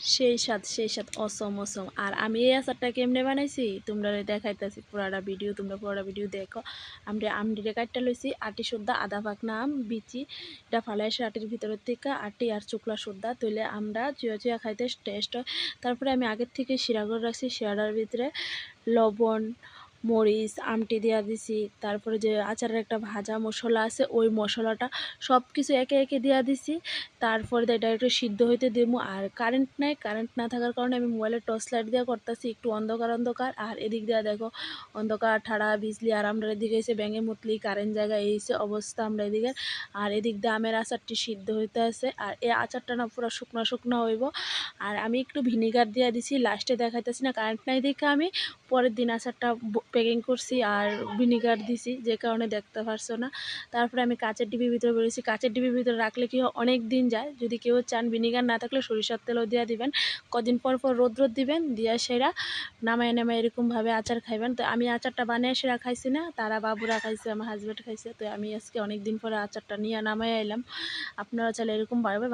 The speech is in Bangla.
সেই স্বাদ অসম অসম। আর আমি এই আচারটা কেমনে বানাইছি তোমরা দেখাইতেছি, পুরাটা ভিডিও দেখো। আমরা আমডিরে কাটটা লইছি, আটি সুদ্ধা আধা পাকনা আম বিচি এটা ফালাইছে আটির ভিতরের থেকে, আটি আর চুকলা সুদ্ধা তৈলে আমরা চুয়া চুয়া খাইতে টেস্ট হয়। তারপরে আমি আগের থেকে শিরা করে রাখছি, শিরাটার ভিতরে লবণ মরিচ আমটি দিয়া দিছি। তারপরে যে আচারের একটা ভাজা মশলা আছে ওই মশলাটা সব কিছু একে একে দিয়া দিছি। তারপরে এটা একটু সিদ্ধ হইতে দেবো। আর কারেন্ট নাই, কারেন্ট না থাকার কারণে আমি মোবাইলের টর্চ লাইট দিয়ে করতেছি, একটু অন্ধকার অন্ধকার। আর এদিক দিয়ে দেখো অন্ধকার ঠাড়া বিজলি, আর আমরা এদিকে এসে ব্যাঙে মুতলি কারেন্ট জায়গায় এইসে অবস্থা আমরা এদিকে। আর এদিক দিয়ে আমের আচারটি সিদ্ধ হইতে আছে। আর এই আচারটা না পুরো শুকনো শুকনো হইব। আর আমি একটু ভিনিগার দিয়ে দিছি, লাস্টে দেখাইতেছি না কারেন্ট নাই দেখে আমি পরের দিন আচারটা প্যাকিং করছি আর ভিনিগার দিছি, যে কারণে দেখতে পারছো না। তারপরে আমি কাচের ডিবির ভিতরে বেরিয়েছি, কাচের ডিবির ভিতরে রাখলে কি হয় অনেক দিন যায়। যদি কেউ চান ভিনিগার না থাকলে সরিষার তেলও দিয়ে দিবেন, কদিন পর পর রোদ দিবেন, দিয়ে সেরা নামায় নামায় এরকমভাবে আচার খাইবেন। তো আমি আচারটা বানিয়ে সেরা খাইছি না, তারা বাবুরা খাইছে, আমার হাজব্যান্ড খাইছে। তো আমি আজকে অনেক দিন পরে আচারটা নিয়ে নামাই এলাম। আপনারা চাইলে এরকমভাবে